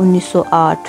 1908।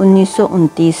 1929।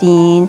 3।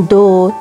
2।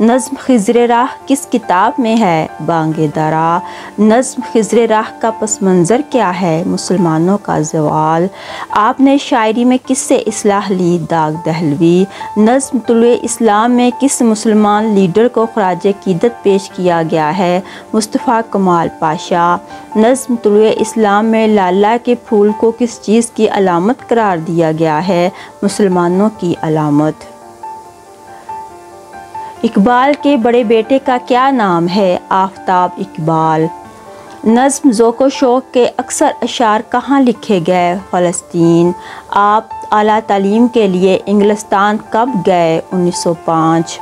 نظم خضر راہ کس کتاب میں ہے؟ بانگ درا۔ نظم خضر راہ کا پس منظر کیا ہے؟ مسلمانوں کا زوال۔ آپ نے شاعری میں کس سے اصلاح لی؟ داغ دہلوی۔ نظم طلوع اسلام میں کس مسلمان لیڈر کو خراج عقیدت پیش کیا گیا ہے؟ مصطفیٰ کمال پاشا۔ نظم طلوع اسلام میں لالہ کے پھول کو کس چیز کی علامت قرار دیا گیا ہے؟ مسلمانوں کی علامت۔ اقبال کے بڑے بیٹے کا کیا نام ہے؟ آفتاب اقبال۔ نظم ذوق و شوق کے اکثر اشعار کہاں لکھے گئے؟ فلسطین۔ آپ اعلیٰ تعلیم کے لیے انگلستان کب گئے؟ 1905۔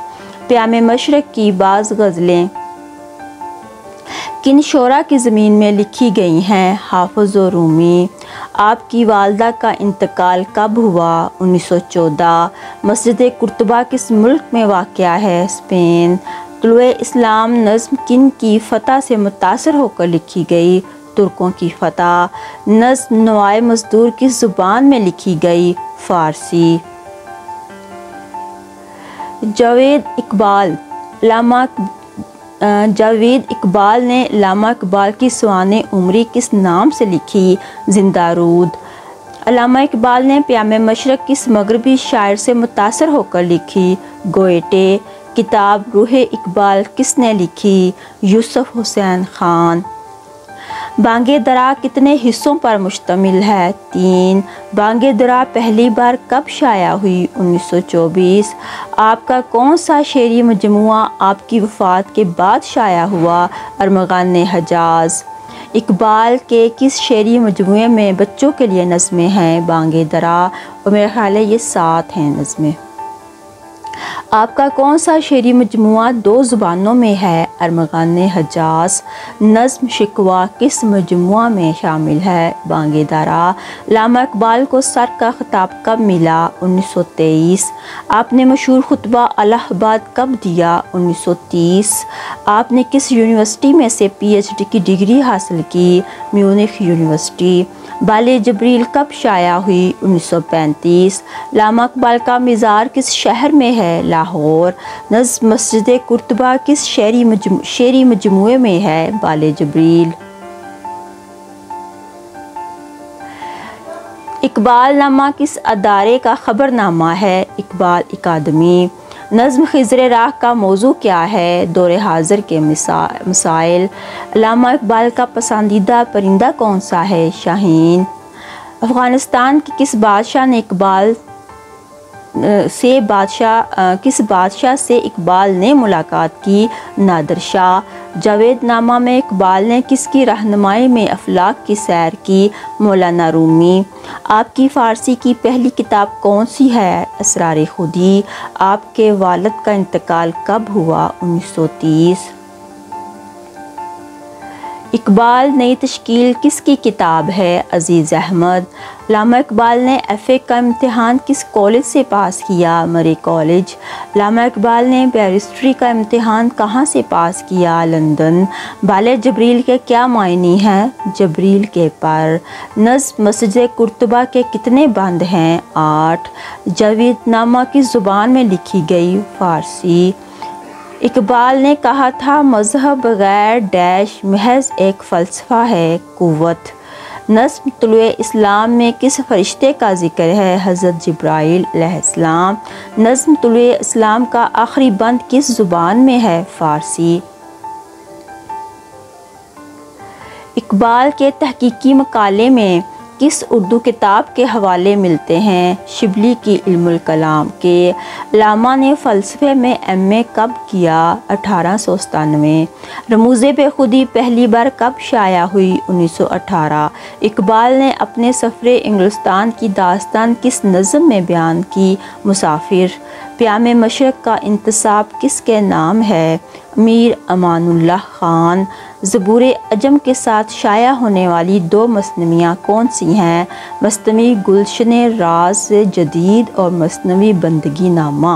پیام مشرق کی بعض غزلیں کن شعراء کی زمین میں لکھی گئی ہیں؟ حافظ و رومی۔ آپ کی والدہ کا انتقال کب ہوا؟ 1914۔ مسجد قرطبہ کس ملک میں واقع ہے؟ اسپین۔ طلوع اسلام نظم کن کی فتح سے متاثر ہو کر لکھی گئی؟ ترکوں کی فتح۔ نظم نوائے مزدور کس زبان میں لکھی گئی؟ فارسی۔ جاوید اقبال نے علامہ اقبال کی سوانح عمری کس نام سے لکھی؟ زندہ رود۔ علامہ اقبال نے پیام مشرق کس مغربی شاعر سے متاثر ہو کر لکھی؟ گوئٹے۔ کتاب روح اقبال کس نے لکھی؟ یوسف حسین خان۔ بانگ درا کتنے حصوں پر مشتمل ہے؟ 3۔ بانگ درا پہلی بار کب شائع ہوئی؟ 1924۔ آپ کا کون سا شعری مجموعہ آپ کی وفات کے بعد شائع ہوا؟ ارمغان حجاز۔ اقبال کے کس شعری مجموعے میں بچوں کے لیے نظمیں ہیں؟ بانگ درا، اور میرا خیال ہے یہ 7 ہیں نظمیں۔ آپ کا کون سا شعری مجموعہ 2 زبانوں میں ہے؟ ارمغان حجاز۔ نظم شکوہ کس مجموعہ میں شامل ہے؟ بانگ درا۔ علامہ اقبال کو سر کا خطاب کب ملا؟ 1923۔ آپ نے مشہور خطبہ الہ آباد کب دیا؟ 1930۔ آپ نے کس یونیورسٹی میں سے پی ایچ ڈی کی ڈگری حاصل کی؟ میونخ یونیورسٹی۔ بال جبریل کب شائع ہوئی؟ 1935۔ علامہ اقبال کا مزار کس شہر میں ہے؟ لاہور۔ نظم مسجد قرطبہ کس شعری مجموعے میں ہے؟ بال جبریل۔ اقبال نامہ کس ادارے کا خبر نامہ ہے؟ اقبال اکادمی۔ نظم خضر راہ کا موضوع کیا ہے؟ دور حاضر کے مسائل۔ علامہ اقبال کا پسندیدہ پرندہ کون سا ہے؟ شاہین۔ افغانستان کی کس بادشاہ سے اقبال نے ملاقات کی؟ نادر شاہ۔ جاوید نامہ میں اقبال نے کس کی رہنمائی میں افلاک کی سیر کی؟ مولانا رومی۔ آپ کی فارسی کی پہلی کتاب کون سی ہے؟ اسرار خودی۔ آپ کے والد کا انتقال کب ہوا؟ 1930۔ اقبال نئی تشکیل کس کی کتاب ہے؟ عزیز احمد۔ علامہ اقبال نے ایف اے کا امتحان کس کالج سے پاس کیا؟ مرے کالج۔ علامہ اقبال نے بیرسٹری کا امتحان کہاں سے پاس کیا؟ لندن۔ بال جبریل کے کیا معنی ہیں؟ جبریل کے پر۔ نظم مسجد قرطبہ کے کتنے بند ہیں؟ 8۔ جاوید نامہ کس زبان میں لکھی گئی؟ فارسی۔ اقبال نے کہا تھا مذہب بغیر ڈیش محض ایک فلسفہ ہے، قوت۔ نظم طلوع اسلام میں کس فرشتے کا ذکر ہے؟ حضرت جبرائیل علیہ السلام۔ نظم طلوع اسلام کا آخری بند کس زبان میں ہے؟ فارسی۔ اقبال کے تحقیقی مقالے میں کس اردو کتاب کے حوالے ملتے ہیں؟ شبلی کی علم الکلام کے۔ علامہ نے فلسفے میں ایم اے کب کیا؟ 1897۔ رموز بے خودی پہلی بار کب شائع ہوئی؟ 1918۔ اقبال نے اپنے سفر انگلستان کی داستان کس نظم میں بیان کی؟ مسافر۔ پیام مشرق کا انتساب کس کے نام ہے؟ امیر امان اللہ خان۔ زبور عجم کے ساتھ شائع ہونے والی 2 مثنویاں کون سی ہیں؟ مثنوی گلشن راز جدید اور مثنوی بندگی نامہ۔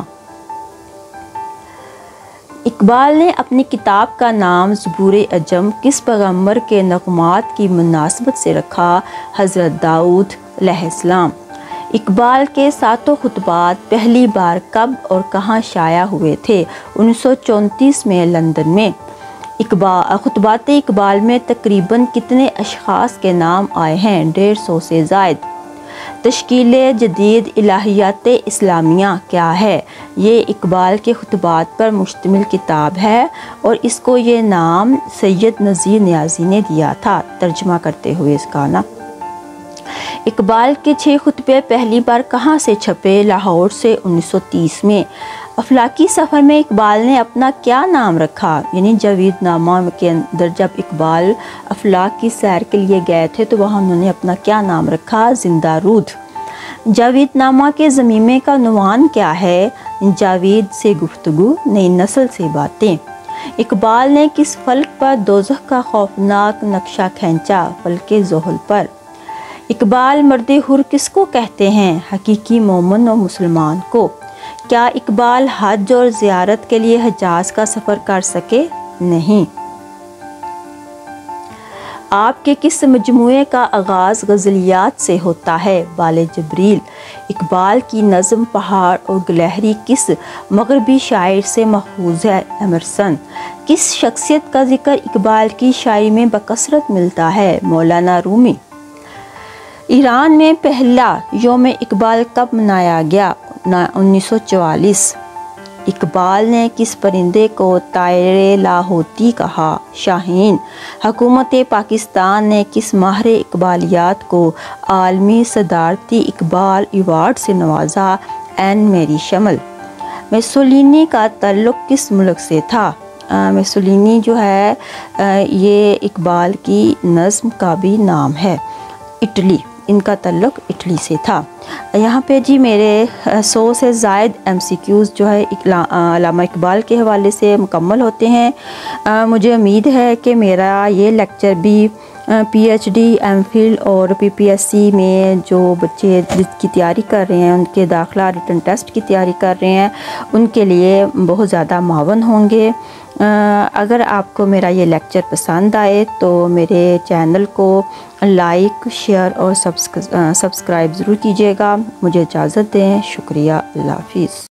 اقبال نے اپنی کتاب کا نام زبور عجم کس پیغمبر کے نغمات کی مناسبت سے رکھا؟ حضرت داؤد علیہ السلام۔ اقبال کے 7 خطبات پہلی بار کب اور کہاں شائع ہوئے تھے؟ 1934 میں لندن میں۔ خطبات اقبال میں تقریباً کتنے اشخاص کے نام آئے ہیں؟ 150 سے زائد۔ تشکیل جدید الہیات اسلامیہ کیا ہے؟ یہ اقبال کے خطبات پر مشتمل کتاب ہے اور اس کو یہ نام سید نذیر نیازی نے دیا تھا ترجمہ کرتے ہوئے اس کا نا۔ اقبال کے 6 خطبے پہلی بار کہاں سے چھپے؟ لاہور سے 1930 میں۔ افلاکی سفر میں اقبال نے اپنا کیا نام رکھا؟ یعنی جاوید نامہ کے اندر جب اقبال افلاک کی سیر کے لیے گئے تھے تو وہاں انہوں نے اپنا کیا نام رکھا؟ زندہ رود۔ جاوید نامہ کے ضمیمے کا عنوان کیا ہے؟ جاوید سے گفتگو، نئی نسل سے باتیں۔ اقبال نے کس فلک پر دوزخ کا خوفناک نقشہ کھینچا؟ فلک زحل پر۔ اقبال مرد حر کس کو کہتے ہیں؟ حقیقی مومن و مسلمان کو۔ کیا اقبال حج اور زیارت کے لیے حجاز کا سفر کر سکے؟ نہیں۔ آپ کے کس مجموعے کا آغاز غزلیات سے ہوتا ہے؟ بال جبریل۔ اقبال کی نظم پہاڑ اور گلہری کس مغربی شاعر سے ماخوذ ہے؟ ایمرسن۔ کس شخصیت کا ذکر اقبال کی شاعری میں بکثرت ملتا ہے؟ مولانا رومی۔ ایران میں پہلا یوم اقبال کب منایا گیا؟ 1944۔ اقبال نے کس پرندے کو طائر لاہوتی کہا؟ شاہین۔ حکومت پاکستان نے کس ماہر اقبالیات کو عالمی صدارتی اقبال ایوارڈ سے نوازا؟ این میری شمل۔ میسولینی کا تعلق کس ملک سے تھا؟ میسولینی جو ہے یہ اقبال کی نظم کا بھی نام ہے۔ اٹلی، ان کا تعلق اٹلی سے تھا۔ یہاں پہ جی میرے 100 سے زائد MCQs جو ہے علامہ اقبال کے حوالے سے مکمل ہوتے ہیں۔ مجھے امید ہے کہ میرا یہ لیکچر بھی PhD MPhil اور PPSC میں جو بچے کی تیاری کر رہے ہیں، ان کے داخلہ ریٹن ٹیسٹ کی تیاری کر رہے ہیں، ان کے لیے بہت زیادہ معاون ہوں گے۔ اگر آپ کو میرا یہ لیکچر پسند آئے تو میرے چینل کو لائک، شیئر اور سبسکرائب ضرور کیجیے گا۔ مجھے اجازت دیں، شکریہ، اللہ حافظ۔